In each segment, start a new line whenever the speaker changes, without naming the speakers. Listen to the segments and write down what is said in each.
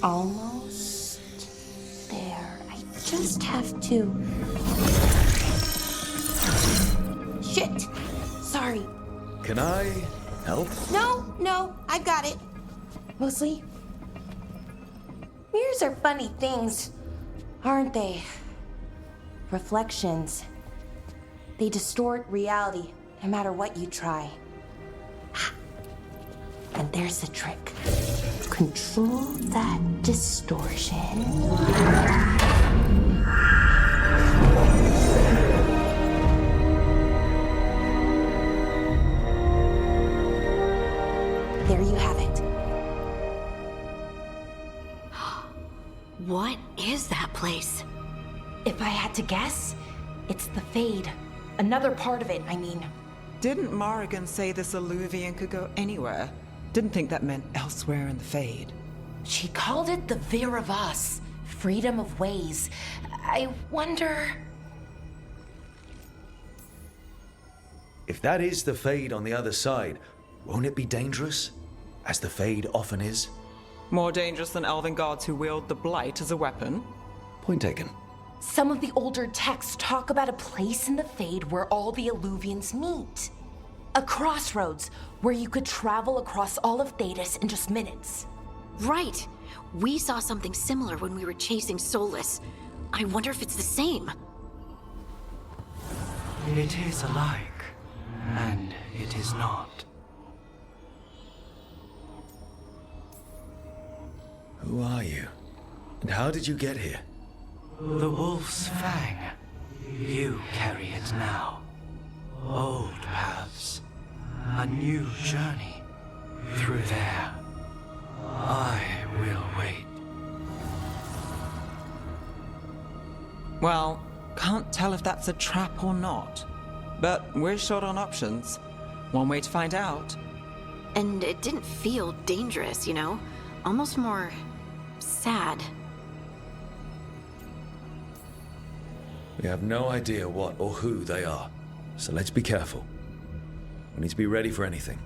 Almost there. I just have to... Shit! Sorry.
Can I help?
No, I've got it. Mostly, mirrors are funny things, aren't they? Reflections. They distort reality, no matter what you try. And there's the trick. Control that distortion. There you have it.
What is that place?
If I had to guess, it's the Fade. Another part of it, I mean.
Didn't Morrigan say this Illuvian could go anywhere? Didn't think that meant elsewhere in the Fade.
She called it the Vir of Us, freedom of ways. I wonder...
If that is the Fade on the other side, won't it be dangerous? As the Fade often is?
More dangerous than elven gods who wield the Blight as a weapon?
Point taken.
Some of the older texts talk about a place in the Fade where all the Illuvians meet. A crossroads where you could travel across all of Thedas in just minutes.
Right. We saw something similar when we were chasing Solus. I wonder if it's the same.
It is alike, and it is not.
Who are you? And how did you get here?
The Wolf's Fang. You carry it now. Old paths. A new journey. Through there. I will wait.
Well, can't tell if that's a trap or not. But we're short on options. One way to find out.
And it didn't feel dangerous, you know? Almost more... sad.
We have no idea what or who they are, so let's be careful. We need to be ready for anything.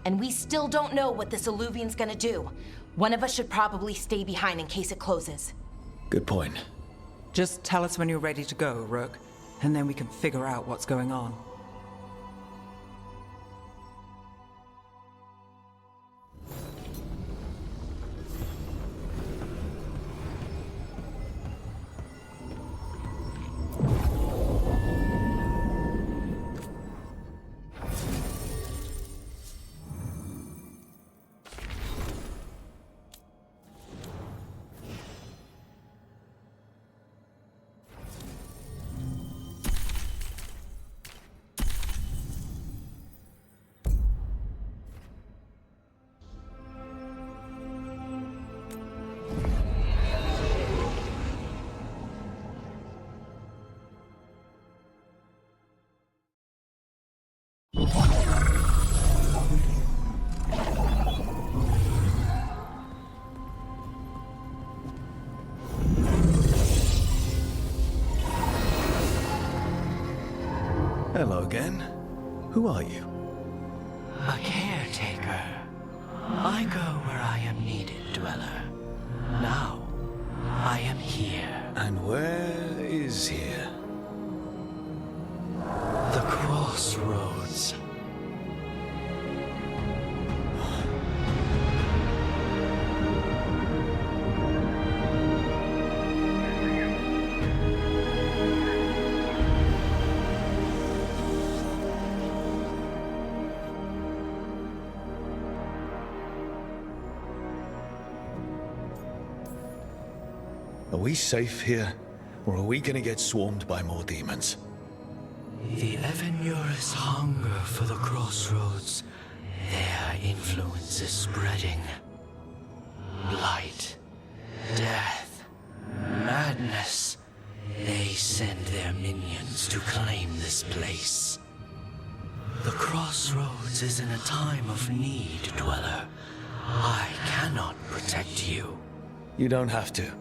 And we still don't know what this Illuvian's gonna do. One of us should probably stay behind in case it closes.
Good point.
Just tell us when you're ready to go, Rook, and then we can figure out what's going on.
Hello again. Who are you?
A caretaker. I go where I am needed, Dweller. Now, I am here.
And where is here?
The crossroads.
Are we safe here? Or are we gonna get swarmed by more demons?
The Evenurus hunger for the crossroads. Their influence is spreading. Blight, death, madness. They send their minions to claim this place. The crossroads is in a time of need, Dweller. I cannot protect you.
You don't have to.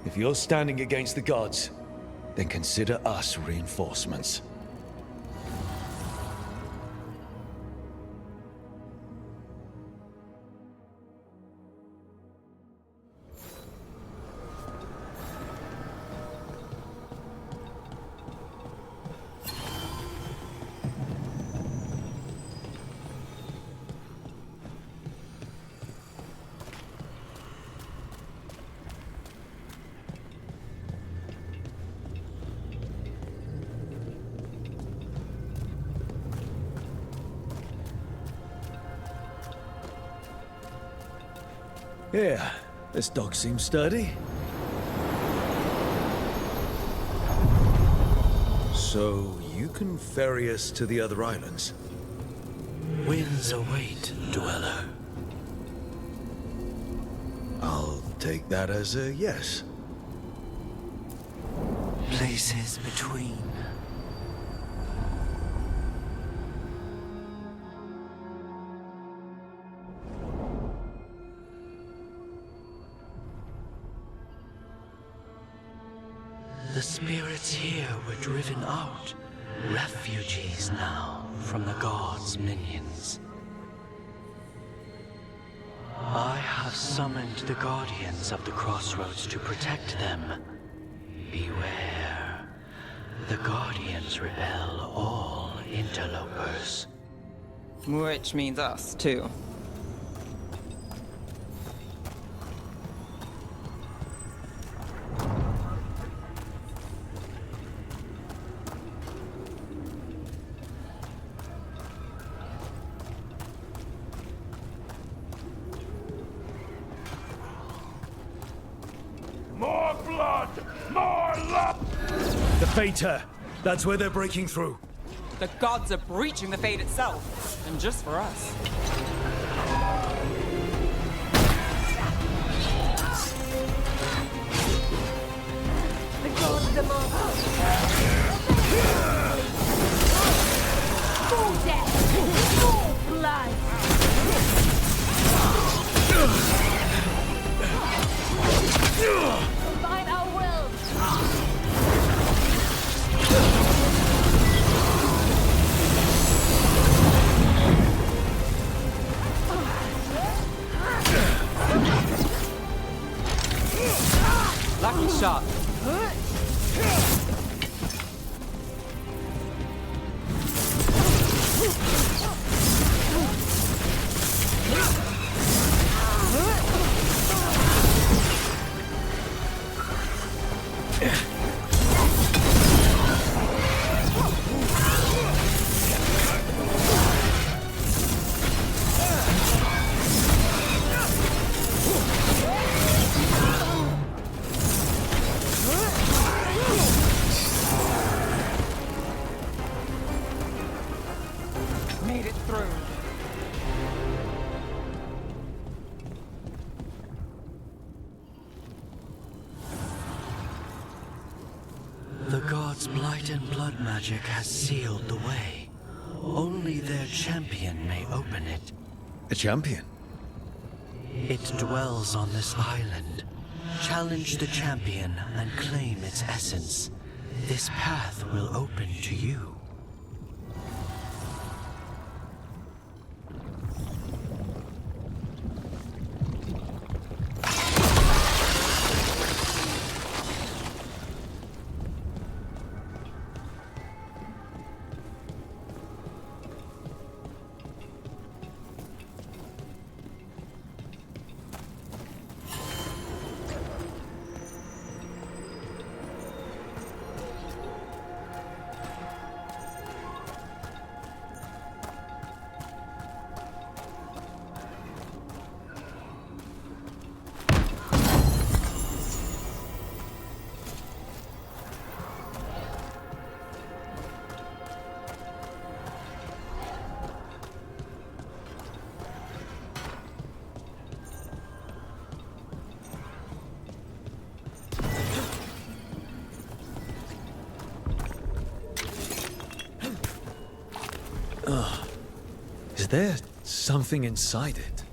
If you're standing against the gods, then consider us reinforcements. Yeah, this dog seems sturdy. So, you can ferry us to the other islands?
Winds await, dweller.
I'll take that as a yes.
Places between. The spirits here were driven out, refugees now from the gods' minions. I have summoned the guardians of the crossroads to protect them. Beware. The guardians repel all interlopers.
Which means us, too.
More blood! More love!
The Fater! That's where they're breaking through.
The gods are breaching the fate itself, and just for us.
The gods demand full death, full blood. Combine our wills.
Lucky shot. Made it through.
The gods' blight and blood magic has sealed the way. Only their champion may open it.
A champion?
It dwells on this island. Challenge the champion and claim its essence. This path will open to you.
Is there something inside it?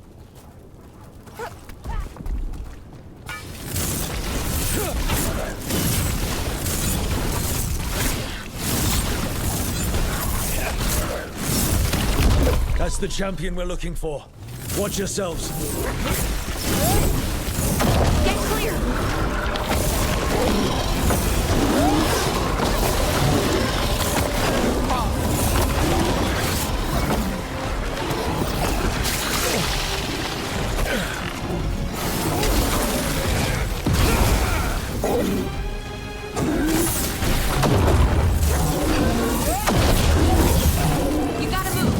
That's the champion we're looking for. Watch yourselves.
Get clear. You gotta move.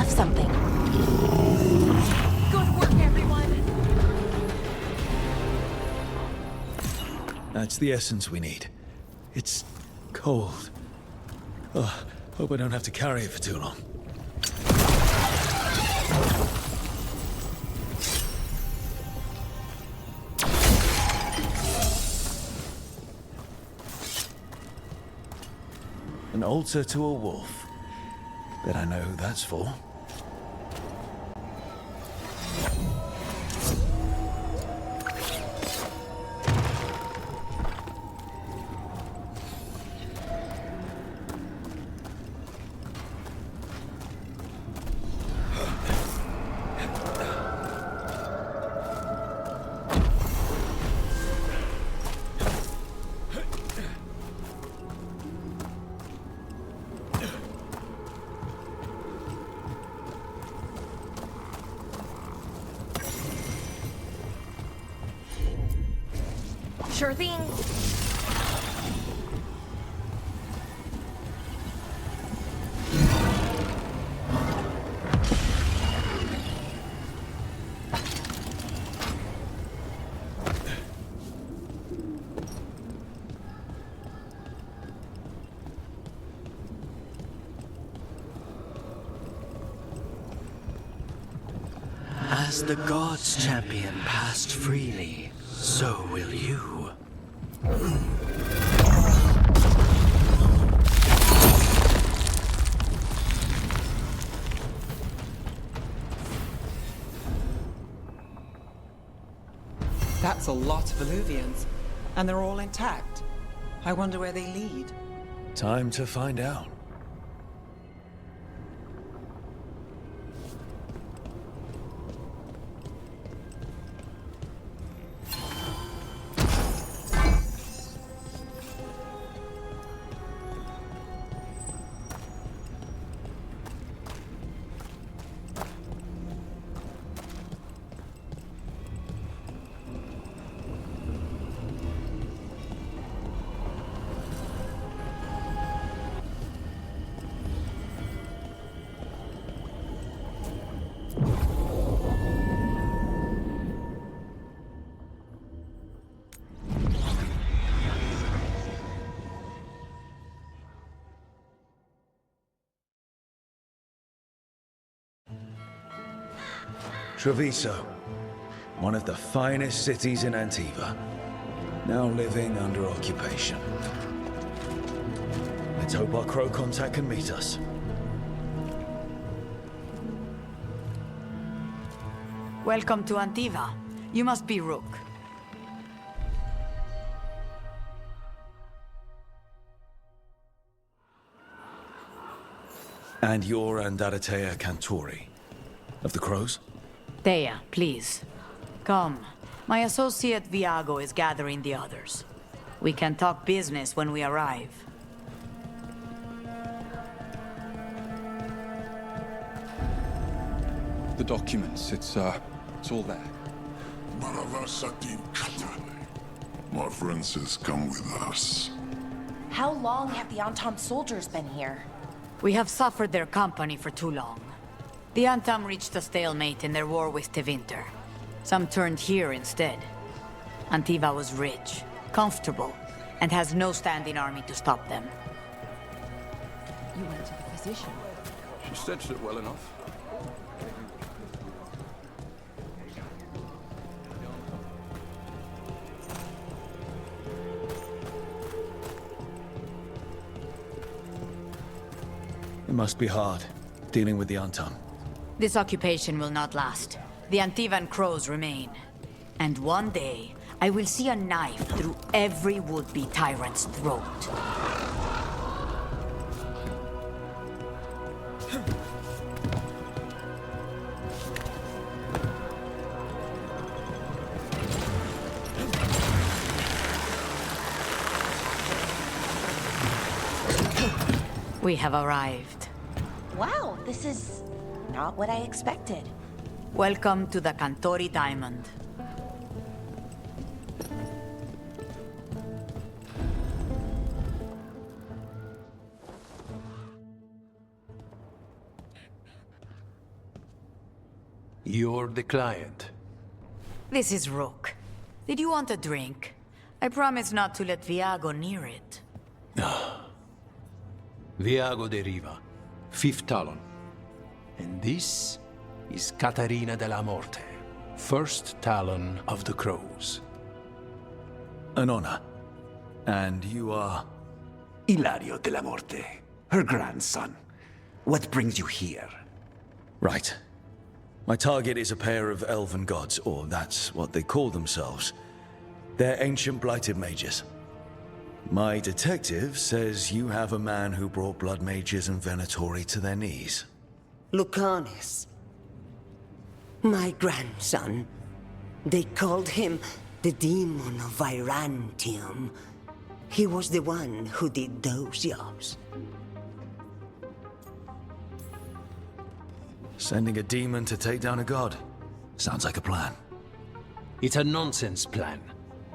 left something. Good work, everyone!
That's the essence we need. It's cold. Oh, hope I don't have to carry it for too long. An altar to a wolf. Bet I know who that's for.
Sure thing.
As the gods' champion passed freely, so will you.
That's a lot of Illuvians, and they're all intact. I wonder where they lead.
Time to find out. Treviso, one of the finest cities in Antiva, now living under occupation. Let's hope our crow contact can meet us.
Welcome to Antiva. You must be Rook.
And you're Andaratea Cantori, of the Crows?
Thea, please. Come. My associate Viago is gathering the others. We can talk business when we arrive.
The documents, it's all there.
My friend says come with us.
How long have the Antom soldiers been here?
We have suffered their company for too long. The Antam reached a stalemate in their war with Tevinter. Some turned here instead. Antiva was rich, comfortable, and has no standing army to stop them.
You went to the physician.
She stitched it well enough.
It must be hard, dealing with the Antam.
This occupation will not last. The Antivan crows remain. And one day, I will see a knife through every would-be tyrant's throat. We have arrived.
Wow, this is not what I expected.
Welcome to the Cantori Diamond.
You're the client.
This is Rook. Did you want a drink? I promise not to let Viago near it.
Viago de Riva, 5th Talon. And this is Catarina de la Morte, 1st Talon of the Crows.
An honor. And you are?
Ilario de la Morte, her grandson. What brings you here?
Right. My target is a pair of elven gods, or that's what they call themselves. They're ancient blighted mages. My detective says you have a man who brought blood mages and Venatori to their knees.
Lucanis. My grandson. They called him the Demon of Virantium. He was the one who did those jobs.
Sending a demon to take down a god. Sounds like a plan.
It's a nonsense plan,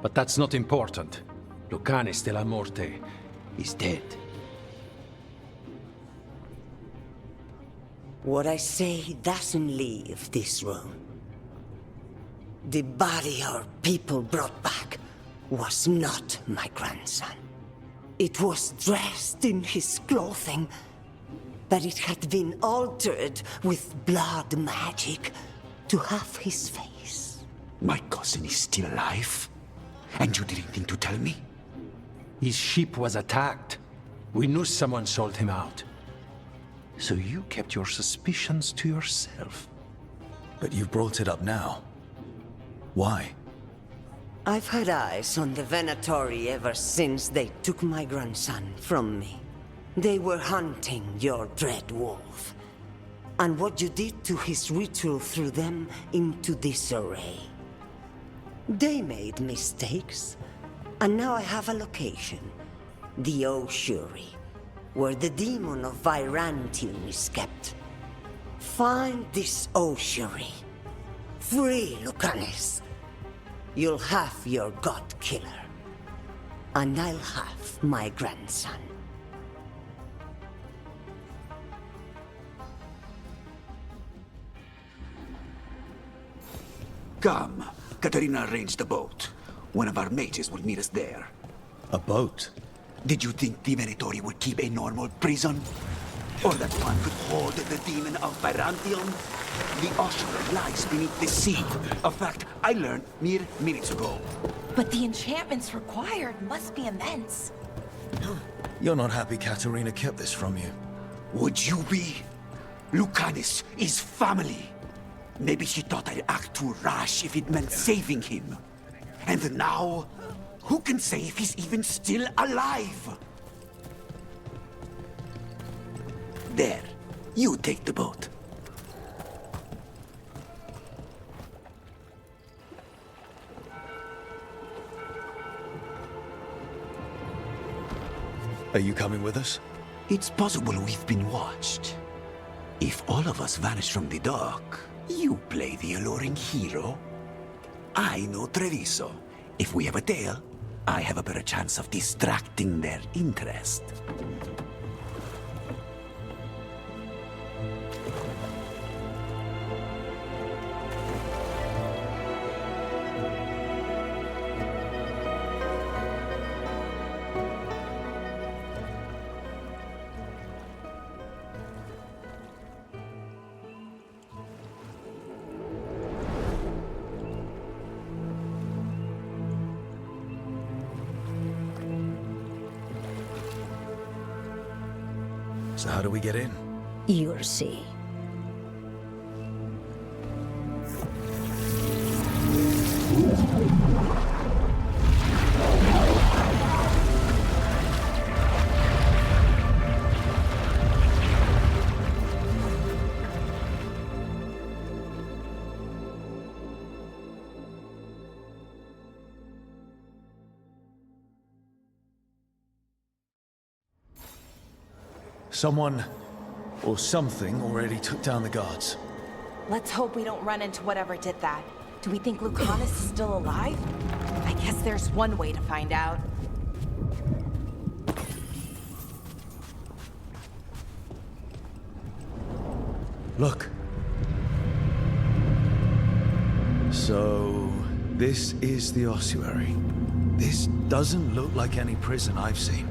but that's not important. Lucanis de la Morte is dead.
What I say doesn't leave this room. The body our people brought back was not my grandson. It was dressed in his clothing, but it had been altered with blood magic to have his face.
My cousin is still alive? And you didn't think to tell me?
His ship was attacked. We knew someone sold him out.
So you kept your suspicions to yourself.
But you've brought it up now. Why?
I've had eyes on the Venatori ever since they took my grandson from me. They were hunting your dread wolf. And what you did to his ritual threw them into disarray. They made mistakes, and now I have a location. The Ossuary, where the demon of Virantium is kept. Find this Ossuary. Free Lucanis. You'll have your god killer. And I'll have my grandson.
Come. Katarina arranged a boat. One of our mages will meet us there.
A boat?
Did you think the Venatori would keep a normal prison? Or that one could hold the demon of Virantium? The ossuary lies beneath the sea. A fact I learned mere minutes ago.
But the enchantments required must be immense.
You're not happy Katarina kept this from you.
Would you be? Lucanis is family. Maybe she thought I'd act too rash if it meant saving him. And now, who can say if he's even still alive? There, you take the boat.
Are you coming with us?
It's possible we've been watched. If all of us vanish from the dock, you play the alluring hero. I know Treviso. If we have a tail, I have a better chance of distracting their interest.
So how do we get in?
You'll see.
Someone or something already took down the guards.
Let's hope we don't run into whatever did that. Do we think Lucanis is still alive? I guess there's one way to find out.
Look. So, this is the ossuary. This doesn't look like any prison I've seen.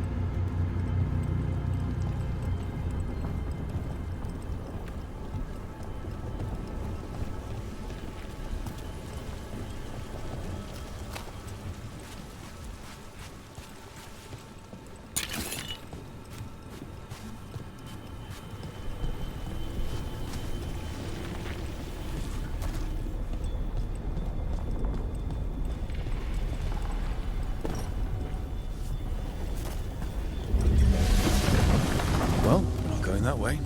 Well, we're not going that way.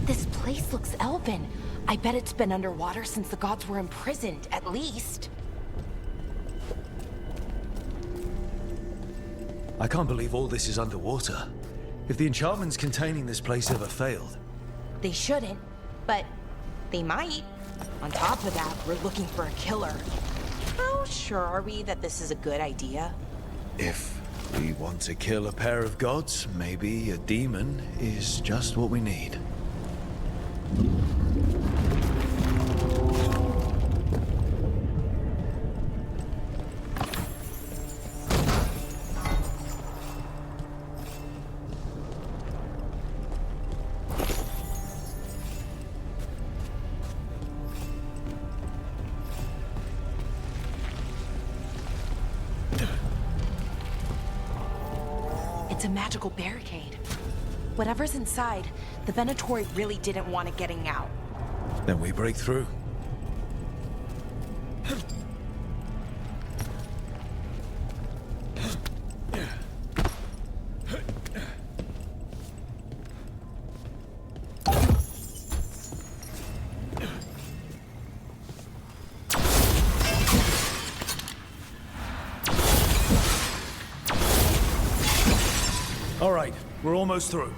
This place looks elven. I bet it's been underwater since the gods were imprisoned, at least.
I can't believe all this is underwater. If the enchantments containing this place ever failed...
They shouldn't, but they might. On top of that, we're looking for a killer. How sure are we that this is a good idea?
If we want to kill a pair of gods, maybe a demon is just what we need.
It's a magical barricade. Whatever's inside, the Venatori really didn't want it getting out.
Then we break through. All right, we're almost through.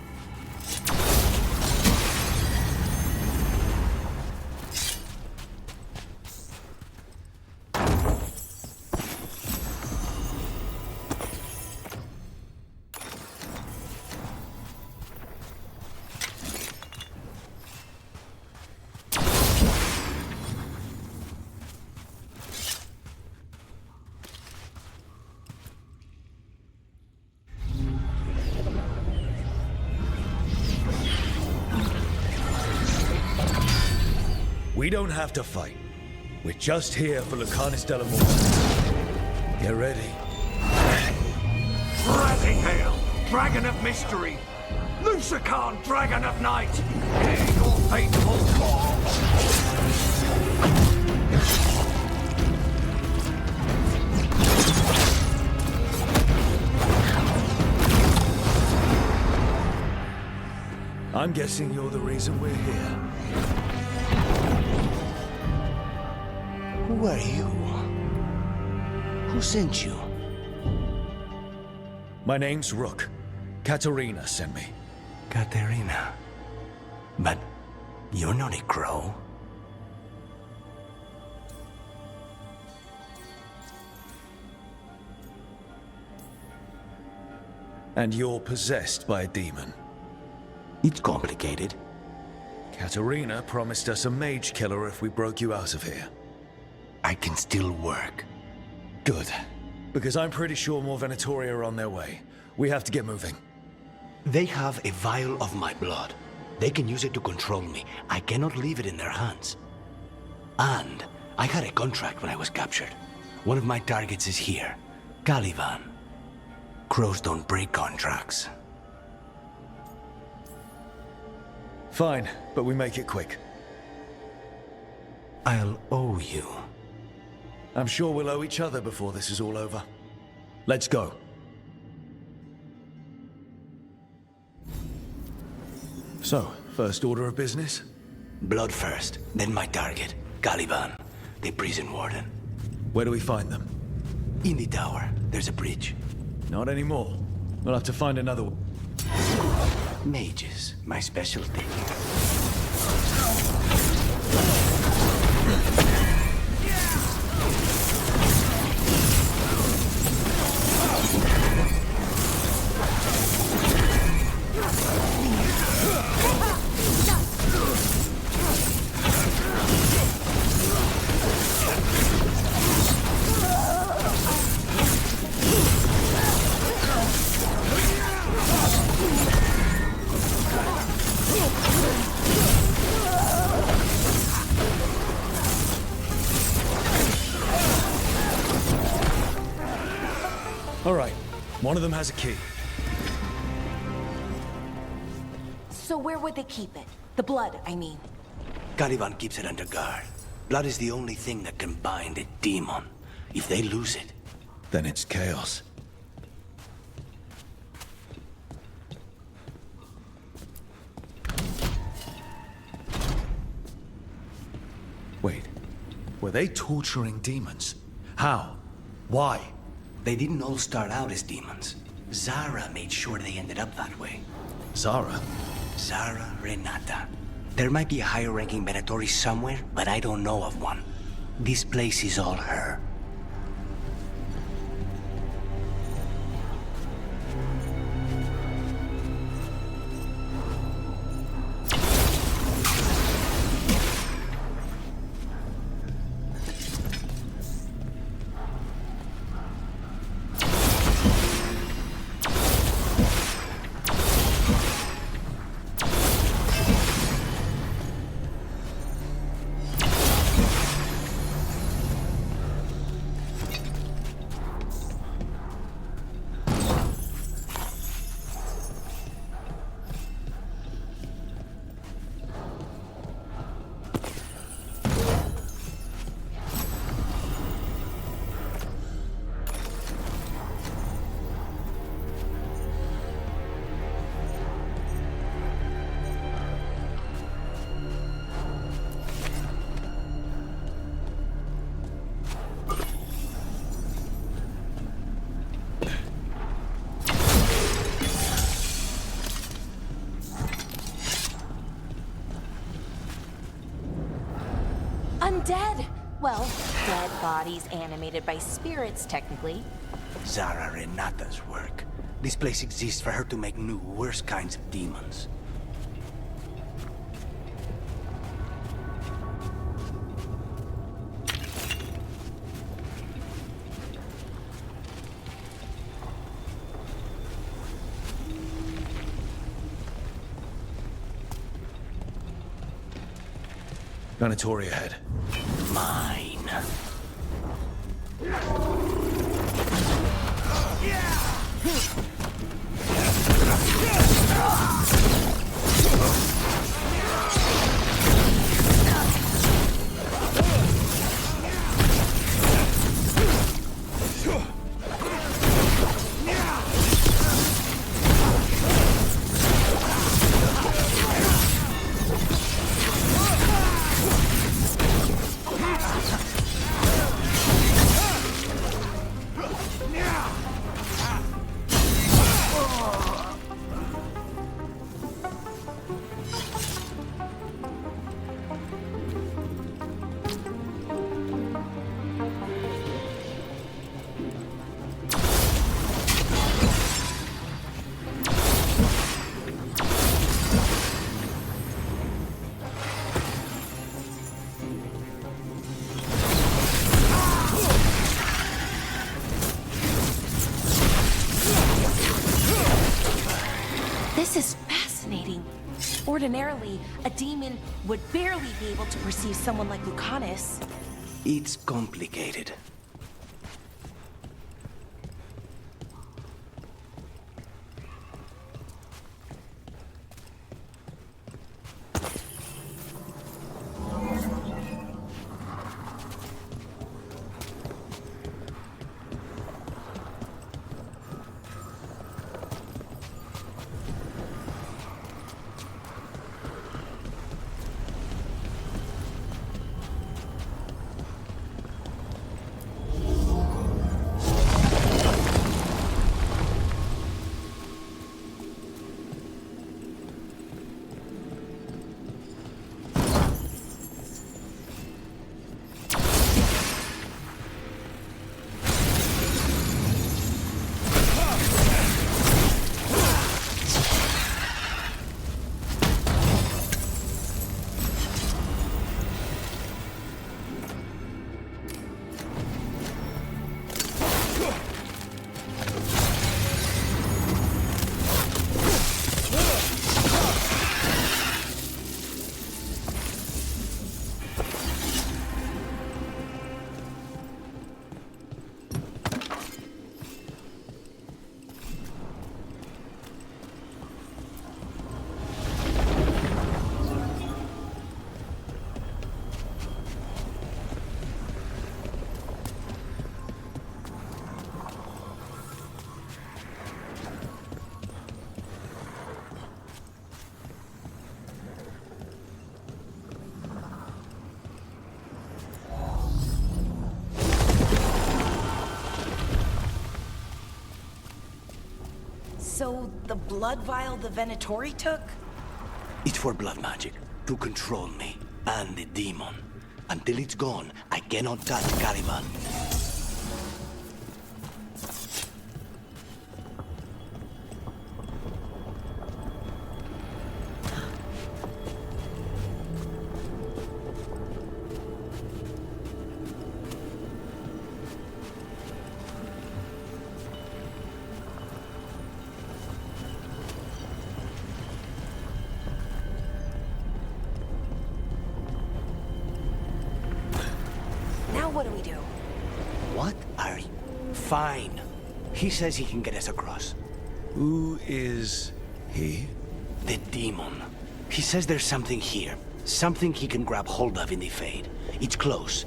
We don't have to fight. We're just here for Lucanis de la Morte. Get ready.
Rising Hail, Dragon of Mystery! Lucican, Dragon of Night! Hear your fateful call!
I'm guessing you're the reason we're here.
Who are you? Who sent you?
My name's Rook. Katerina sent me.
Katerina. But you're not a crow.
And you're possessed by a demon.
It's complicated.
Katerina promised us a mage killer if we broke you out of here.
I can still work.
Good. Because I'm pretty sure more Venatori are on their way. We have to get moving.
They have a vial of my blood. They can use it to control me. I cannot leave it in their hands. And I had a contract when I was captured. One of my targets is here. Caliban. Crows don't break contracts.
Fine, but we make it quick.
I'll owe you.
I'm sure we'll owe each other before this is all over. Let's go. So, first order of business?
Blood first, then my target. Caliban, the prison warden.
Where do we find them?
In the tower. There's a bridge.
Not anymore. We'll have to find another one.
Mages, my specialty.
All right, one of them has a key.
So where would they keep it? The blood, I mean.
Caliban keeps it under guard. Blood is the only thing that can bind a demon. If they lose it,
Then it's chaos. Wait, were they torturing demons? How? Why?
they didn't all start out as demons. Zara made sure they ended up that way.
Zara?
Zara Renata. There might be a higher-ranking Venatori somewhere, but I don't know of one. This place is all her.
Undead! Well, dead bodies animated by spirits, technically.
Zara Renata's work. This place exists for her to make new, worse kinds of demons.
Venatori ahead.
Mine.
This is fascinating. Ordinarily, a demon would barely be able to perceive someone like Lucanus.
It's complicated.
The blood vial the Venatori took?
It's for blood magic, to control me, and the demon. Until it's gone, I cannot touch Caliban.
What do we do?
What are you? Fine. He says he can get us across.
Who is he?
The demon. He says there's something here. Something he can grab hold of in the Fade. It's close.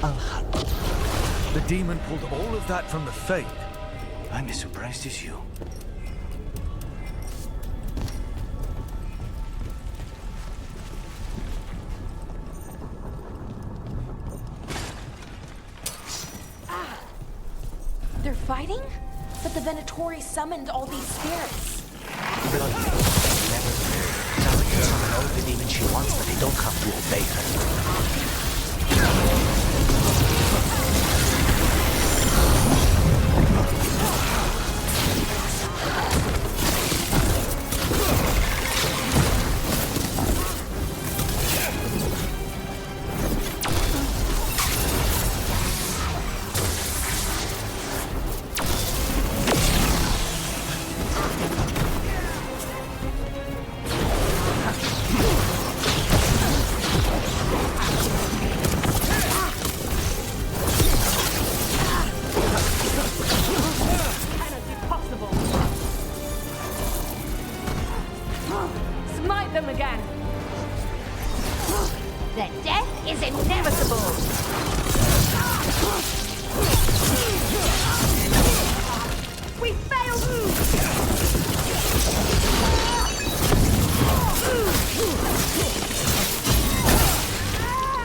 I'll help.
The demon pulled all of that from the Fade.
I'm as surprised as you.
They're fighting? But the Venatori summoned all these spirits.
Blood never Sally can summon all the demons she wants, but they don't have to obey her.
Smite them again!
The death is inevitable!
We failed!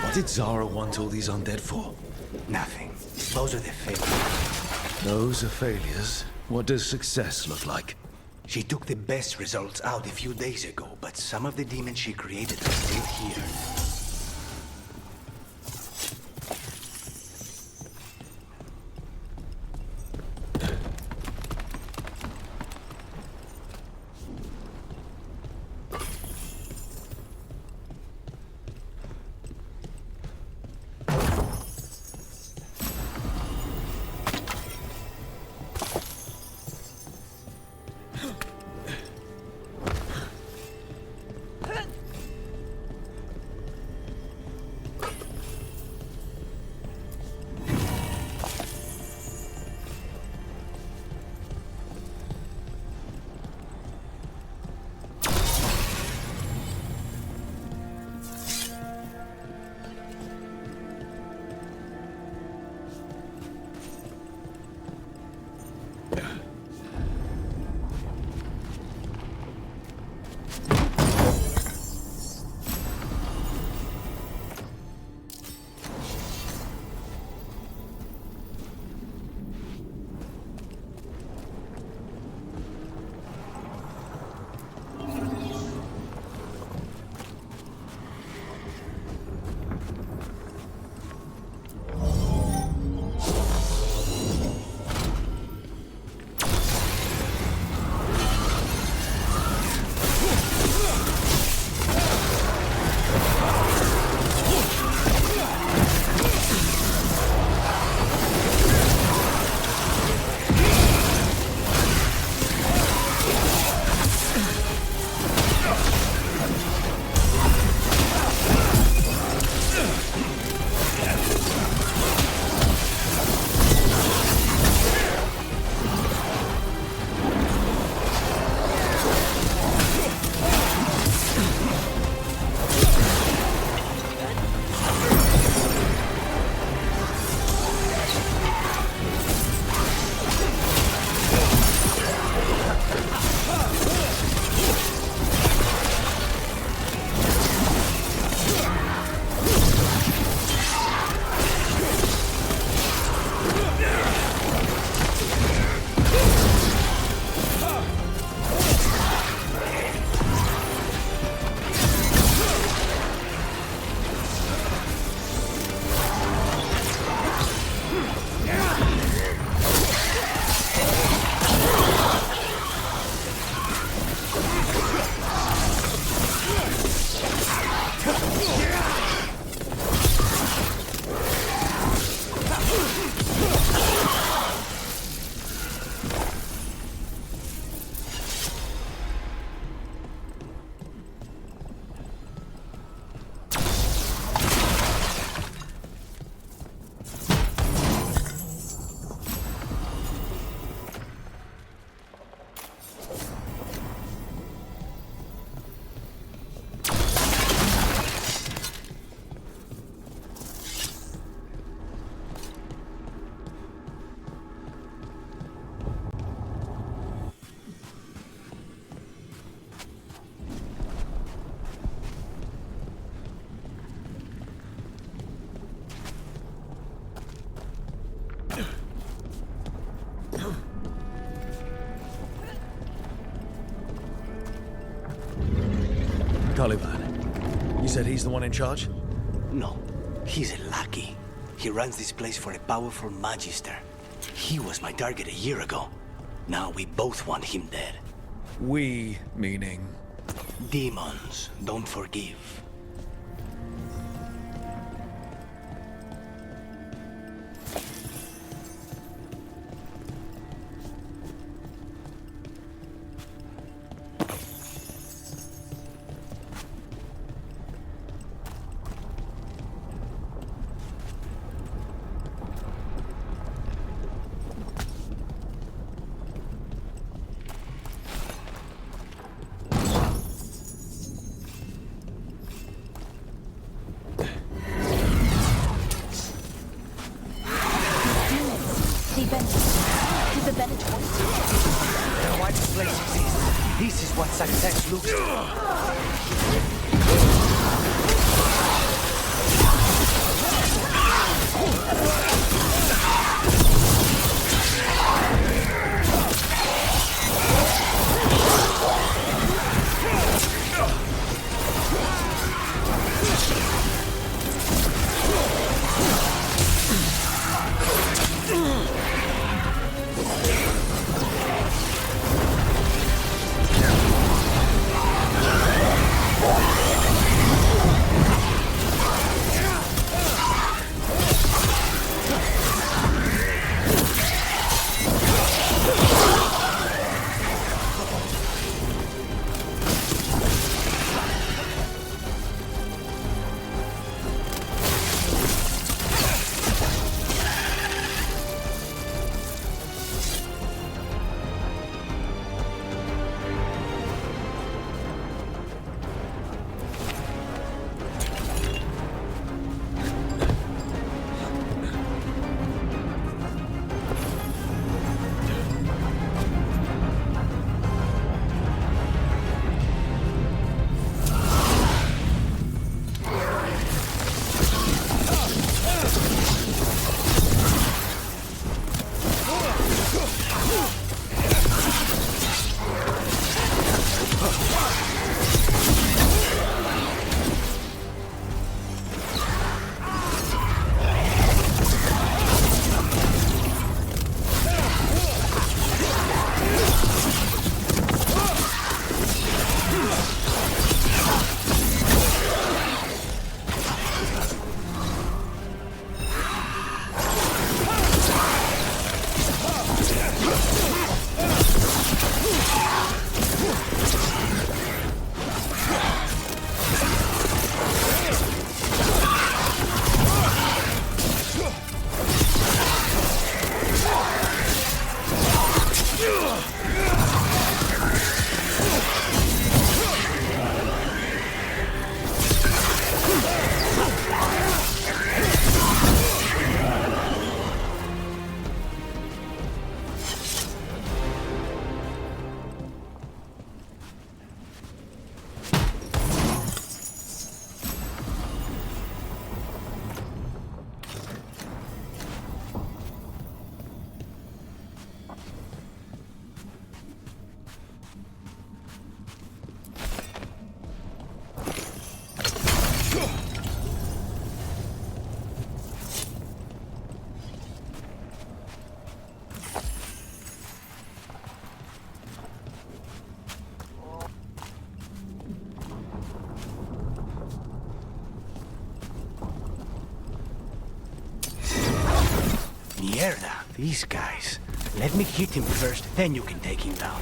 What did Zara want all these undead for?
Nothing. Those are the failures.
Those are failures. What does success look like?
She took the best results out a few days ago, but some of the demons she created are still here.
Caliban. You said he's the one in charge?
No, he's a lackey. He runs this place for a powerful magister. He was my target a year ago. Now we both want him dead.
We, meaning?
Demons don't forgive. Why this place exists? This is what success looks like. Mierda, these guys. Let me hit him first, then you can take him down.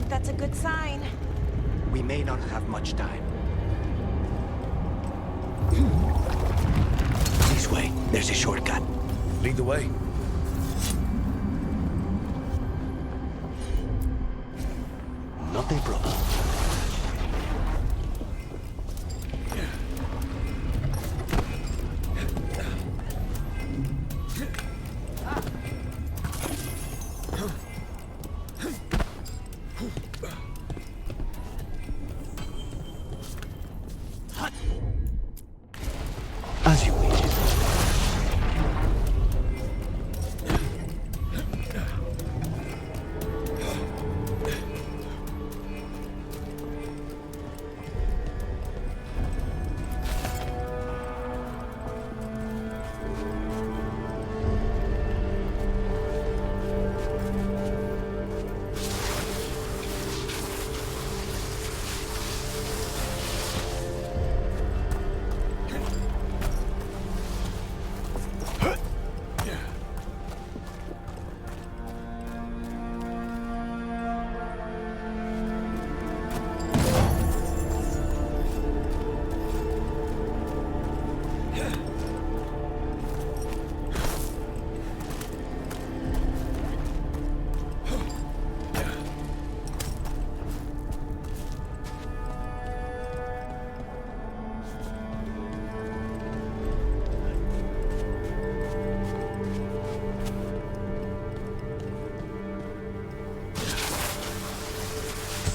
That's a good sign.
We may not have much time. This way.
There's a shortcut.
Lead the way.
Not a problem. As you wish.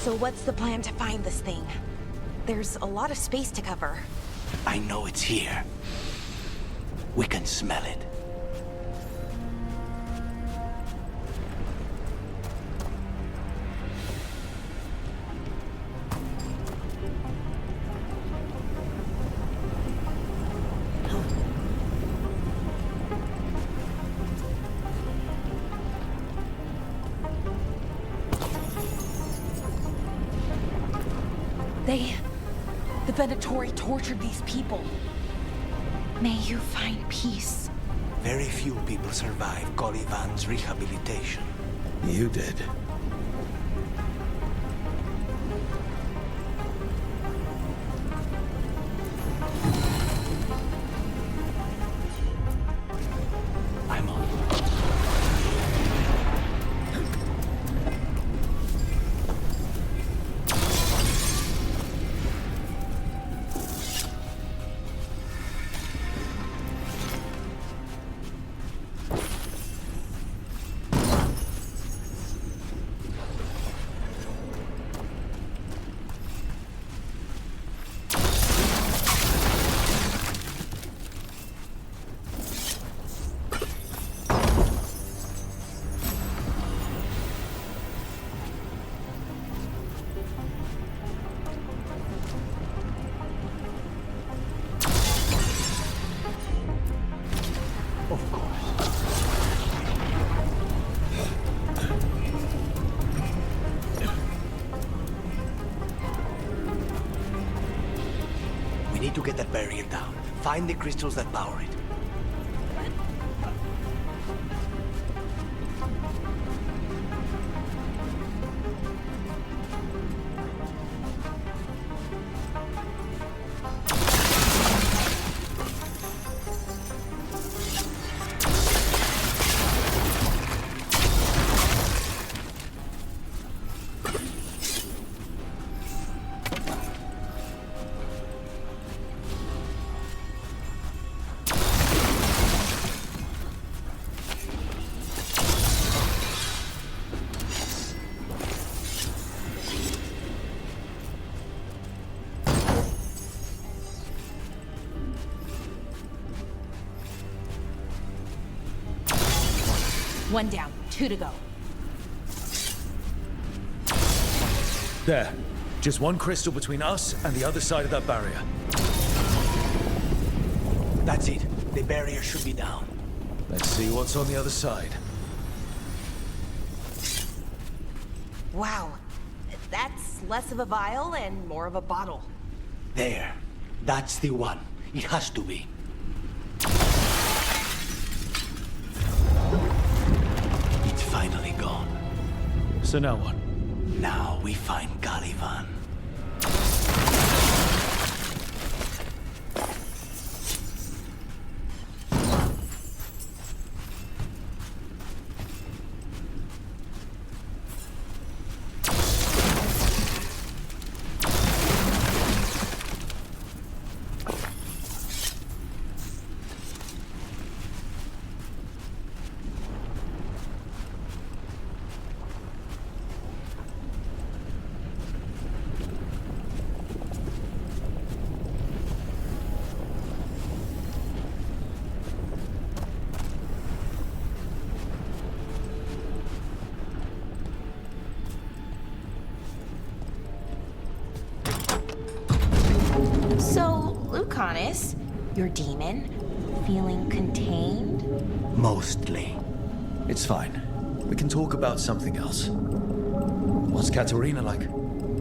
So what's the plan to find this thing? There's a lot of space to cover.
I know it's here. We can smell it.
The Venatori tortured these people. May you find peace.
Very few people survive Calivan's rehabilitation.
You did.
I'm on. We need to get that barrier down. Find the crystals that power it.
One down, 2 to go.
There. Just one crystal between us and the other side of that barrier.
That's it. The barrier should be down.
Let's see what's on the other side.
Wow. That's less of a vial and more of a bottle.
There. That's the one. It has to be. It's finally gone.
So now what?
Now we find Calivan.
Draconis, your demon, feeling contained?
Mostly.
It's fine. We can talk about something else. What's Katerina like?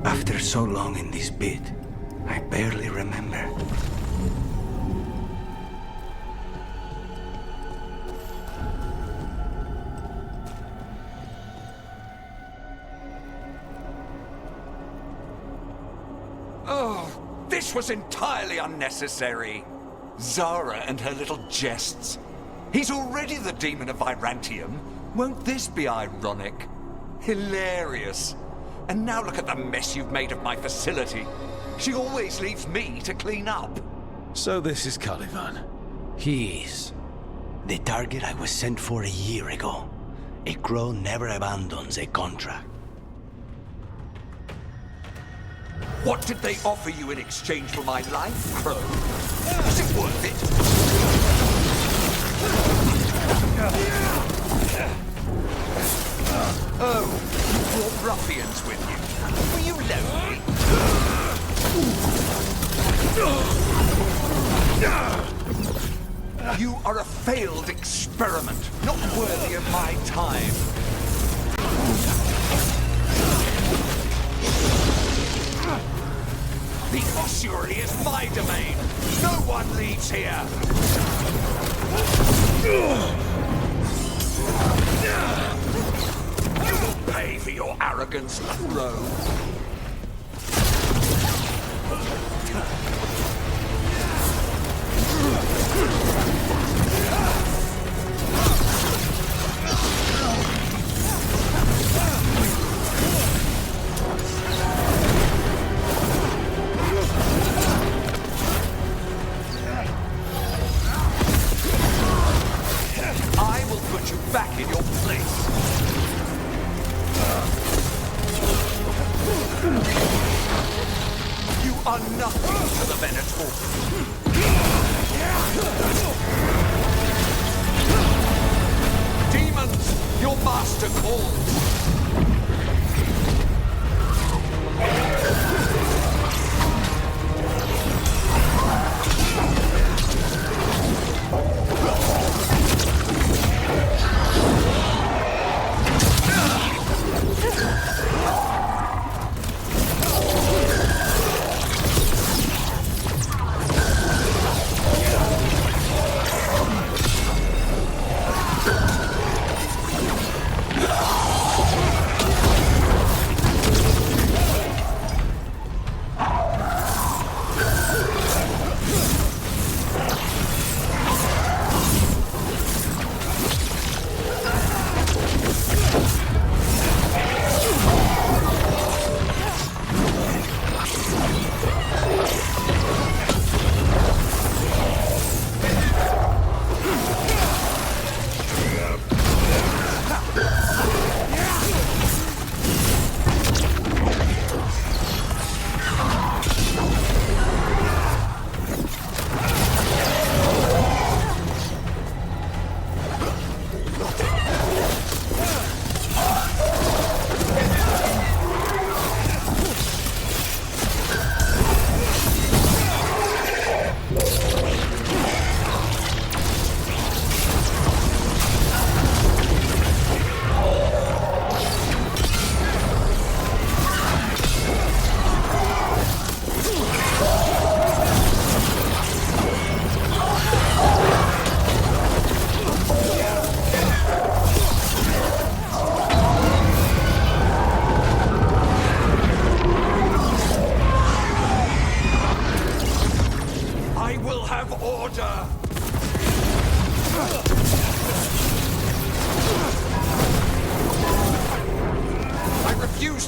After so long in this pit, I barely remember.
Oh, this was entirely unnecessary. Zara and her little jests. He's already the demon of Virantium. Won't this be ironic? Hilarious. And now look at the mess you've made of my facility. She always leaves me to clean up.
So this is Caliban.
He is. The target I was sent for a year ago. A crow never abandons a contract.
What did they offer you in exchange for my life, Crow? Is it worth it? Oh, you brought ruffians with you. Were you lonely? You are a failed experiment, not worthy of my time. The ossuary is my domain. No one leaves here. You will pay for your arrogance, Crow. I will put you back in your place. You are nothing to the Venator. Demons, your master calls.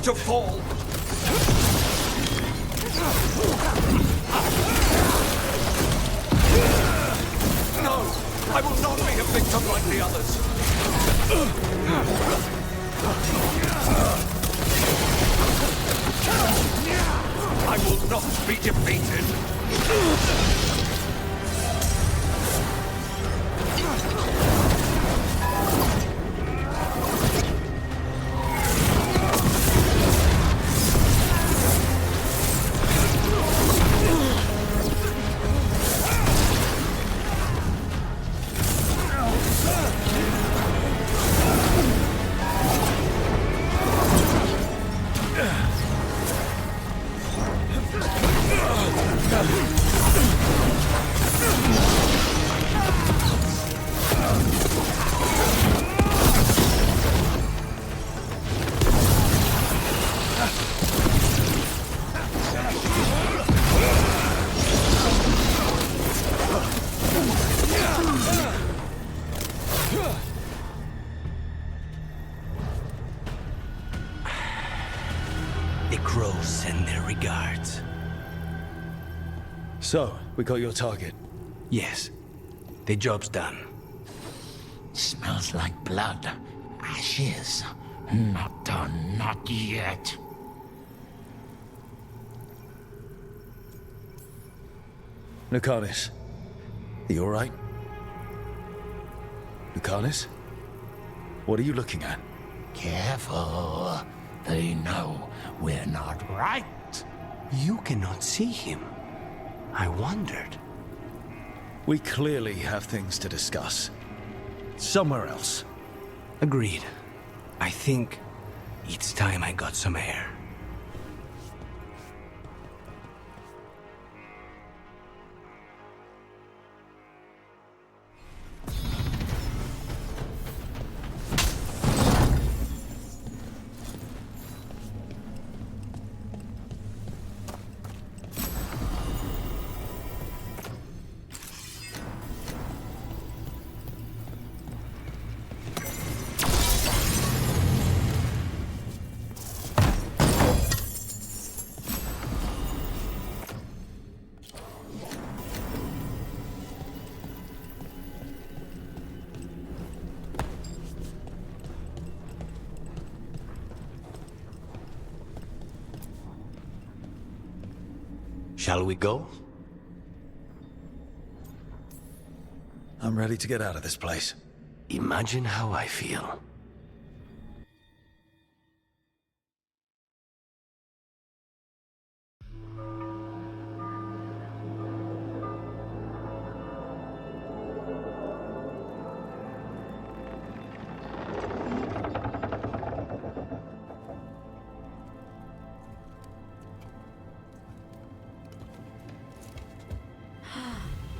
To fall. No, I will not be a victim like the others. I will not be defeated.
send their regards.
So, we got your target.
Yes. The job's done.
Smells like blood. Ashes. Not done, not yet.
Lucanus, are you alright? Lucanus? What are you looking at?
Careful. They know we're not right.
You cannot see him. I wondered.
We clearly have things to discuss. Somewhere else.
Agreed. I think it's time I got some air. Shall we go?
I'm ready to get out of this place.
Imagine how I feel.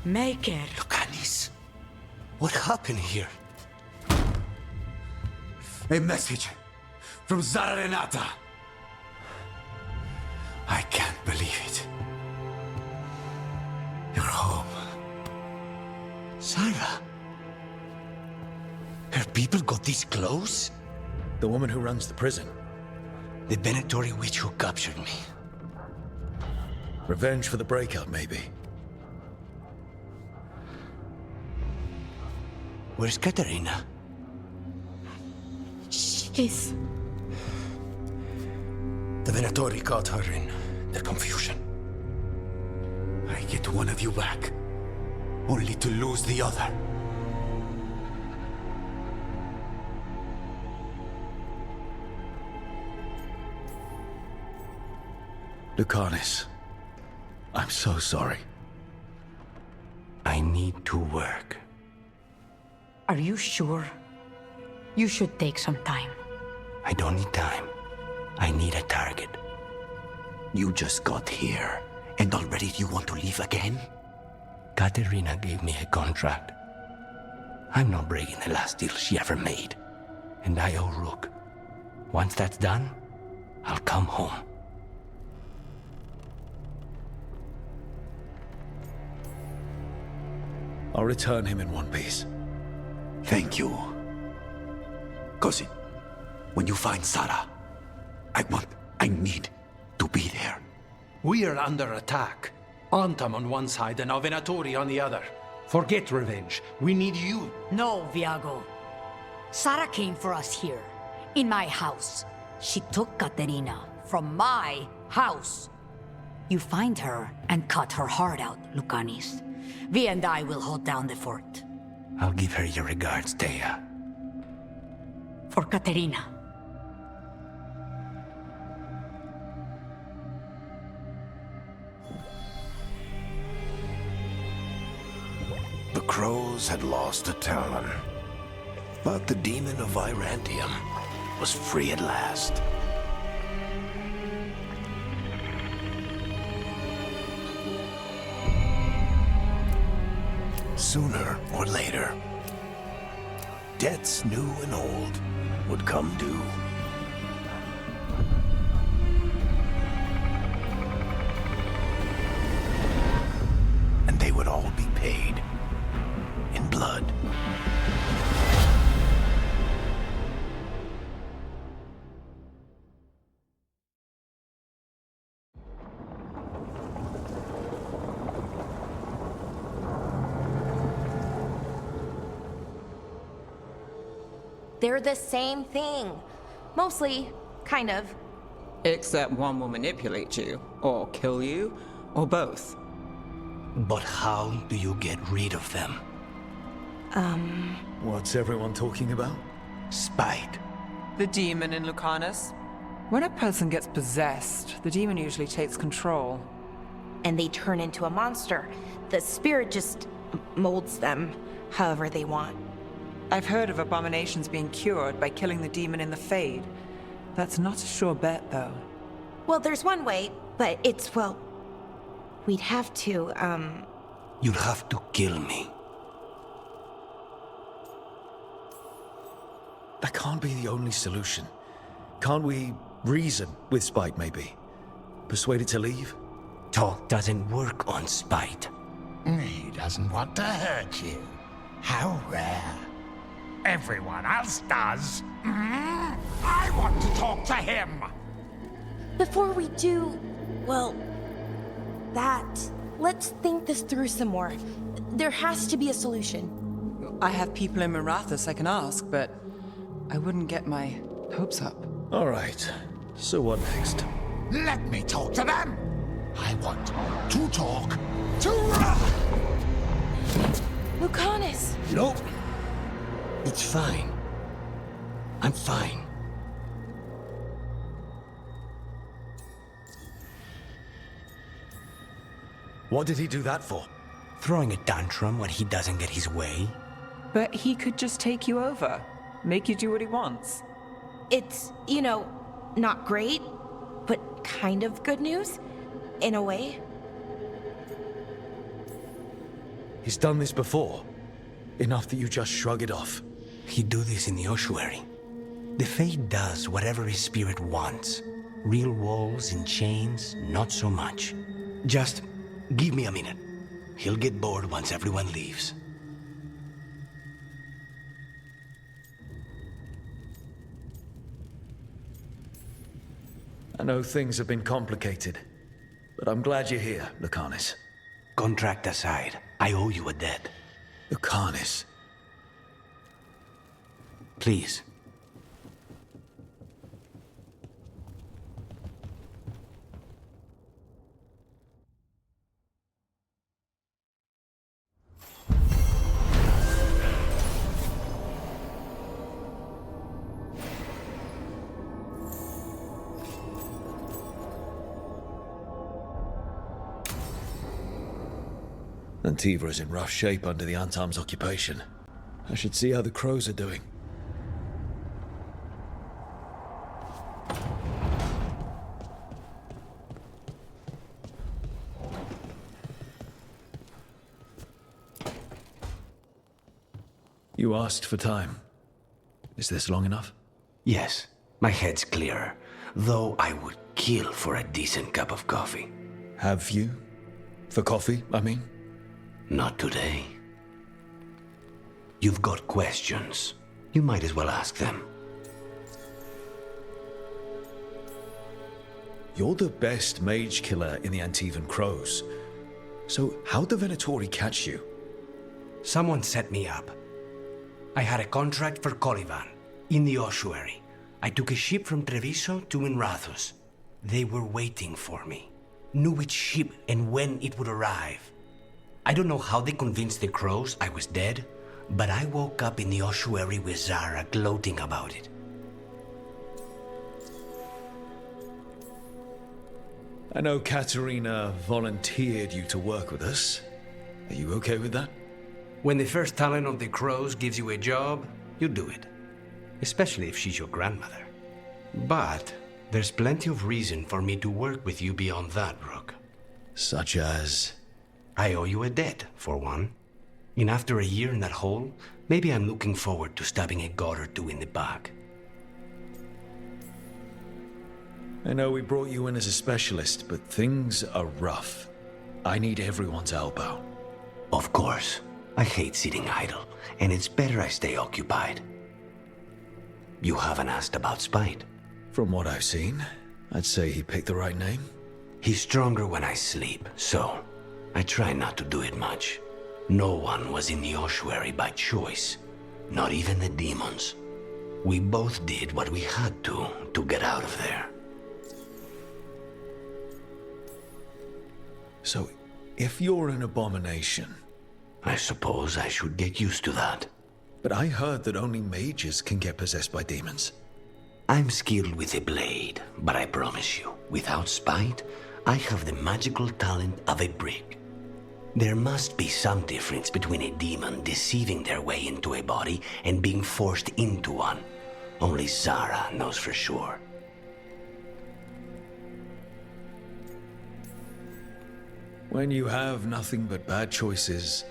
Make it.
Lucanis, what happened here?
A message from Zara Renata. I can't believe it. You're home.
Sarah? Her people got this close?
The woman who runs the prison.
The Venatori witch who captured me.
Revenge for the breakup, maybe.
Where's Katerina?
She's...
The Venatori caught her in their confusion. I get one of you back, only to lose the other.
Lucanus, I'm so sorry.
I need to work.
Are you sure? You should take some time.
I don't need time. I need a target.
You just got here, and already you want to leave again?
Katerina gave me a contract. I'm not breaking the last deal she ever made. And I owe Rook. Once that's done, I'll come home.
I'll return him in one piece.
Thank you. Cousin, when you find Sarah, I need to be there.
We are under attack. Antam on one side and Venatori on the other. Forget revenge. We need you.
No, Viago. Sarah came for us here, in my house. She took Katerina from my house. You find her and cut her heart out, Lucanis. Vi and I will hold down the fort.
I'll give her your regards, Thea.
For Katerina.
The crows had lost a talon, but the demon of Virantium was free at last. Sooner or later, debts new and old would come due. And they would all be paid in blood.
They're the same thing. Mostly, kind of.
Except one will manipulate you, or kill you, or both.
But how do you get rid of them?
What's everyone talking about?
Spite.
The demon in Lucanus. When a person gets possessed, the demon usually takes control.
And they turn into a monster. The spirit just molds them however they want.
I've heard of abominations being cured by killing the demon in the Fade. That's not a sure bet, though.
Well, there's one way, but it's, well... We'd have to,
You'd have to kill me.
That can't be the only solution. Can't we reason with Spite, maybe? Persuade it to leave?
Talk doesn't work on Spite.
He doesn't want to hurt you. How rare. Everyone else does. I want to talk to him.
Before we do, well, that, let's think this through some more. There has to be a solution.
I have people in Marathas I can ask, but I wouldn't get my hopes up.
All right. So what next?
Let me talk to them. I want to talk to...
Lucanus!
Nope. It's fine. I'm fine.
What did he do that for?
Throwing a tantrum when he doesn't get his way?
But he could just take you over. Make you do what he wants.
It's, you know, not great, but kind of good news, in a way.
He's done this before. Enough that you just shrug it off.
He'd do this in the ossuary. The Fate does whatever his spirit wants. Real walls and chains, not so much. Just give me a minute. He'll get bored once everyone leaves.
I know things have been complicated, but I'm glad you're here, Lucanus.
Contract aside, I owe you a debt.
Lucanus.
Please.
Antiva is in rough shape under the Antam's occupation. I should see how the crows are doing. You asked for time. Is this long enough?
Yes, my head's clearer. Though I would kill for a decent cup of coffee.
Have you? For coffee, I mean?
Not today. You've got questions. You might as well ask them.
You're the best mage killer in the Antivan Crows. So how'd the Venatori catch you?
Someone set me up. I had a contract for Colivan, in the ossuary. I took a ship from Treviso to Minrathus. They were waiting for me. Knew which ship and when it would arrive. I don't know how they convinced the Crows I was dead, but I woke up in the ossuary with Zara gloating about it.
I know Katerina volunteered you to work with us. Are you okay with that?
When the first talent of the Crows gives you a job, you do it. Especially if she's your grandmother. But there's plenty of reason for me to work with you beyond that, Brooke.
Such as?
I owe you a debt, for one. And after a year in that hole, maybe I'm looking forward to stabbing a god or two in the back.
I know we brought you in as a specialist, but things are rough. I need everyone's help out.
Of course. I hate sitting idle, and it's better I stay occupied. You haven't asked about Spite.
From what I've seen, I'd say he picked the right name.
He's stronger when I sleep, so I try not to do it much. No one was in the ossuary by choice, not even the demons.
We both did what we had to get out of there.
So, if you're an abomination...
I suppose I should get used to that.
But I heard that only mages can get possessed by demons.
I'm skilled with a blade, but I promise you, without spite, I have the magical talent of a brick. There must be some difference between a demon deceiving their way into a body and being forced into one. Only Zara knows for sure.
When you have nothing but bad choices,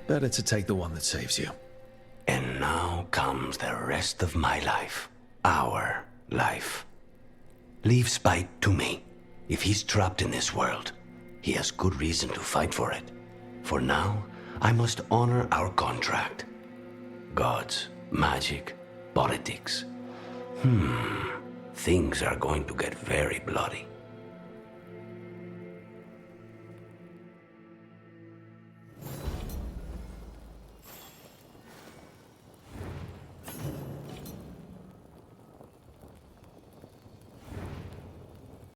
better to take the one that saves you.
And now comes the rest of my life. Our life. Leave spite to me. If he's trapped in this world, he has good reason to fight for it. For now, I must honor our contract. Gods, magic, politics. Things are going to get very bloody.